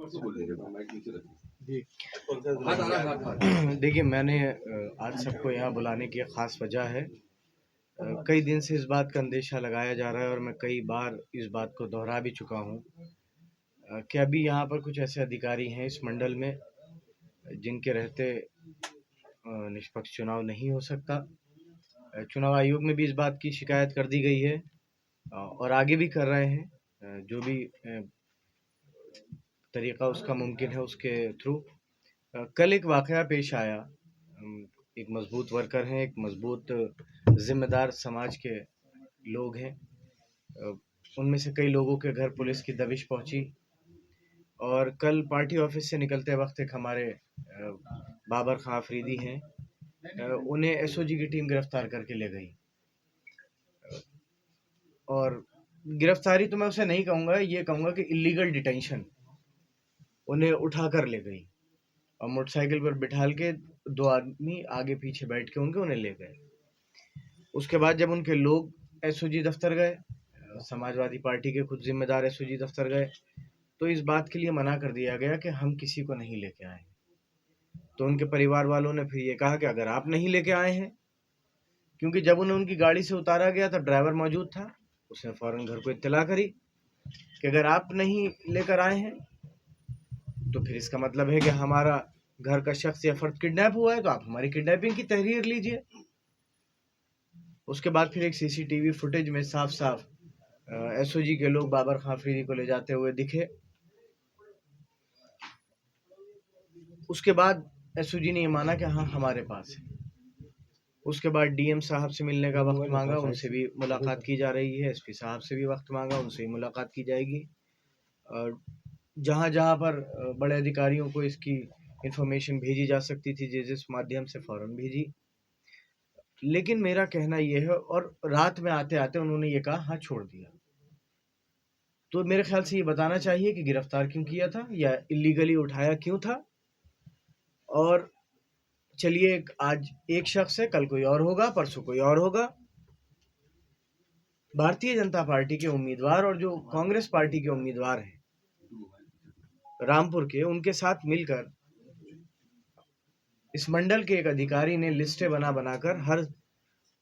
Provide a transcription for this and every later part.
जी। देखिए, मैंने आज सबको यहाँ बुलाने की एक ख़ास वजह है। कई दिन से इस बात का अंदेशा लगाया जा रहा है और मैं कई बार इस बात को दोहरा भी चुका हूँ कि अभी यहाँ पर कुछ ऐसे अधिकारी हैं इस मंडल में जिनके रहते निष्पक्ष चुनाव नहीं हो सकता। चुनाव आयोग में भी इस बात की शिकायत कर दी गई है और आगे भी कर रहे हैं, जो भी तरीक़ा उसका मुमकिन है उसके थ्रू। कल एक वाक़या पेश आया। एक मज़बूत वर्कर हैं, एक मज़बूत ज़िम्मेदार समाज के लोग हैं। उनमें से कई लोगों के घर पुलिस की दबिश पहुंची और कल पार्टी ऑफिस से निकलते वक्त एक हमारे बाबर खां अफरीदी हैं, उन्हें एसओजी की टीम गिरफ्तार करके ले गई। और गिरफ्तारी तो मैं उसे नहीं कहूँगा, ये कहूँगा कि इलीगल डिटेंशन। उन्हें उठा कर ले गई और मोटरसाइकिल पर बिठाल के 2 आदमी आगे पीछे बैठ के उन्हें ले गए। उसके बाद जब उनके लोग एसओजी दफ्तर गए, समाजवादी पार्टी के कुछ जिम्मेदार एसओजी दफ्तर गए, तो इस बात के लिए मना कर दिया गया कि हम किसी को नहीं लेके आए। तो उनके परिवार वालों ने फिर ये कहा कि अगर आप नहीं लेके आए हैं, क्योंकि जब उन्हें उनकी गाड़ी से उतारा गया तो ड्राइवर मौजूद था, उसने फौरन घर को इत्तला करी कि अगर आप नहीं लेकर आए हैं तो फिर इसका मतलब है कि हमारा घर का शख्स या फर्द किडनैप हुआ है, तो आप हमारी किडनैपिंग की तहरीर लीजिए। उसके बाद फिर एक सीसीटीवी फुटेज में साफ साफ एसओजी के लोग बाबर खां अफरीदी को ले जाते हुए दिखे। उसके बाद एसओजी ने ये माना कि हाँ हमारे पास है। उसके बाद डीएम साहब से मिलने का वक्त मांगा, उनसे भी मुलाकात की जा रही है। एसपी साहब से भी वक्त मांगा, उनसे भी मुलाकात की जाएगी। और जहाँ जहाँ पर बड़े अधिकारियों को इसकी इंफॉर्मेशन भेजी जा सकती थी, जिस माध्यम से फौरन भेजी। लेकिन मेरा कहना यह है, और रात में आते आते उन्होंने ये कहा हाँ छोड़ दिया। तो मेरे ख्याल से ये बताना चाहिए कि गिरफ्तार क्यों किया था या इलीगली उठाया क्यों था। और चलिए, आज एक शख्स है, कल कोई और होगा, परसों कोई और होगा। भारतीय जनता पार्टी के उम्मीदवार और जो कांग्रेस पार्टी के उम्मीदवार हैं रामपुर के, उनके साथ मिलकर इस मंडल के एक अधिकारी ने लिस्टें बना बनाकर हर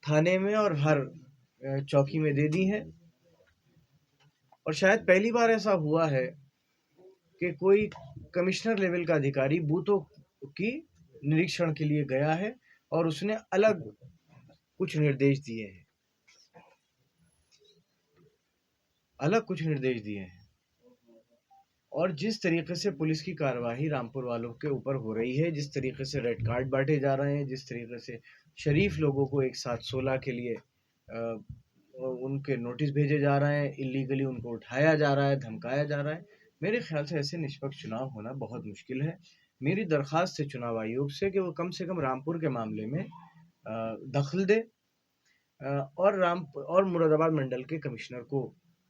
थाने में और हर चौकी में दे दी हैं। और शायद पहली बार ऐसा हुआ है कि कोई कमिश्नर लेवल का अधिकारी बूथों की निरीक्षण के लिए गया है और उसने अलग कुछ निर्देश दिए हैं, और जिस तरीके से पुलिस की कार्यवाही रामपुर वालों के ऊपर हो रही है, जिस तरीके से रेड कार्ड बांटे जा रहे हैं, जिस तरीके से शरीफ लोगों को एक साथ 16 के लिए उनके नोटिस भेजे जा रहे हैं, इलीगली उनको उठाया जा रहा है, धमकाया जा रहा है, मेरे ख्याल से ऐसे निष्पक्ष चुनाव होना बहुत मुश्किल है। मेरी दरख्वास्त है चुनाव आयोग से कि वो कम से कम रामपुर के मामले में दखल दे और मुरादाबाद मंडल के कमिश्नर को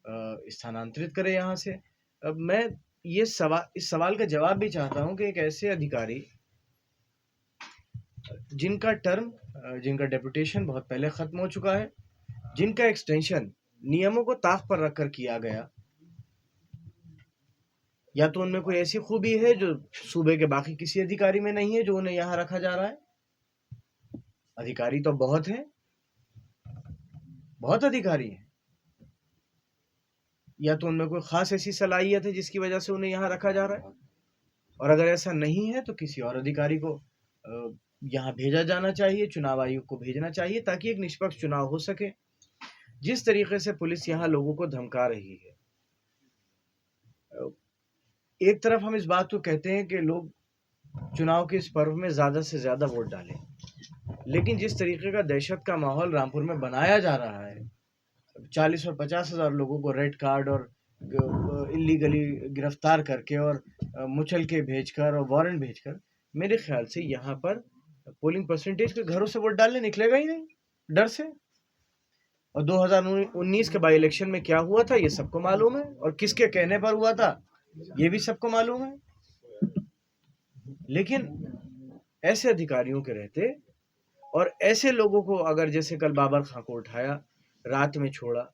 स्थानांतरित करे यहाँ से। अब मैं इस सवाल का जवाब भी चाहता हूँ कि एक ऐसे अधिकारी जिनका डेपुटेशन बहुत पहले खत्म हो चुका है, जिनका एक्सटेंशन नियमों को ताक पर रखकर किया गया, या तो उनमें कोई ऐसी खूबी है जो सूबे के बाकी किसी अधिकारी में नहीं है, जो उन्हें यहाँ रखा जा रहा है। अधिकारी तो बहुत हैं, बहुत अधिकारी हैं, या तो उनमें कोई खास ऐसी सलाहियत है जिसकी वजह से उन्हें यहाँ रखा जा रहा है। और अगर ऐसा नहीं है तो किसी और अधिकारी को यहाँ भेजा जाना चाहिए, चुनाव आयोग को भेजना चाहिए, ताकि एक निष्पक्ष चुनाव हो सके। जिस तरीके से पुलिस यहाँ लोगों को धमका रही है, एक तरफ हम इस बात को कहते हैं कि लोग चुनाव के इस पर्व में ज्यादा से ज्यादा वोट डालें, लेकिन जिस तरीके का दहशत का माहौल रामपुर में बनाया जा रहा है, 40 और 50 हजार लोगों को रेड कार्ड और इलीगली गिरफ्तार करके और मुचल के भेजकर और वारंट भेजकर, मेरे ख्याल से यहाँ पर पोलिंग परसेंटेज के घरों से वोट डालने निकलेगा ही नहीं, डर से। और 2019 के बाई इलेक्शन में क्या हुआ था ये सबको मालूम है, और किसके कहने पर हुआ था ये भी सबको मालूम है। लेकिन ऐसे अधिकारियों के रहते और ऐसे लोगों को अगर जैसे कल बाबर खां को उठाया, रात में छोड़ा,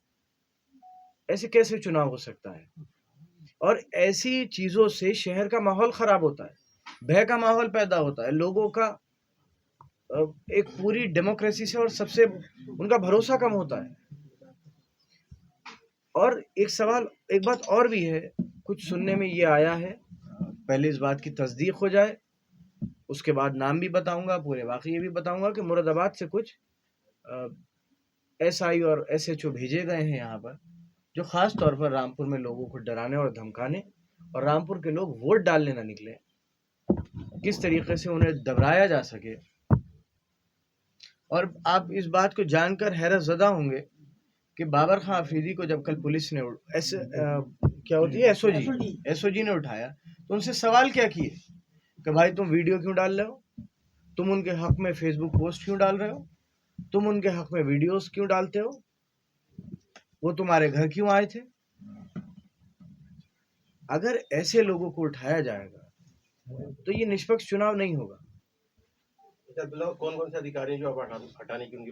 ऐसे कैसे चुनाव हो सकता है? और ऐसी चीज़ों से शहर का माहौल ख़राब होता है, भय का माहौल पैदा होता है, लोगों का एक पूरी डेमोक्रेसी से और सबसे उनका भरोसा कम होता है। और एक बात और भी है, कुछ सुनने में ये आया है, पहले इस बात की तस्दीक हो जाए, उसके बाद नाम भी बताऊंगा, पूरे वाक़ये भी बताऊंगा कि मुरादाबाद से कुछ एसआई और एसएचओ भेजे गए हैं यहाँ पर, जो ख़ास तौर पर रामपुर में लोगों को डराने और धमकाने, और रामपुर के लोग वोट डालने ना निकले, किस तरीके से उन्हें दबराया जा सके। और आप इस बात को जानकर हैरत ज़दा होंगे कि बाबर खां अफरीदी को जब कल पुलिस ने क्या होती है एसओजी ने उठाया, तो उनसे सवाल क्या किए कि भाई तुम वीडियो क्यों डाल रहे हो, तुम उनके हक में फेसबुक पोस्ट क्यों डाल रहे हो, तुम उनके हक में वीडियोस क्यों डालते हो, वो तुम्हारे घर क्यों आए थे। अगर ऐसे लोगों को उठाया जाएगा तो ये निष्पक्ष चुनाव नहीं होगा। कौन कौन से अधिकारी जो अब हटाने की उनकी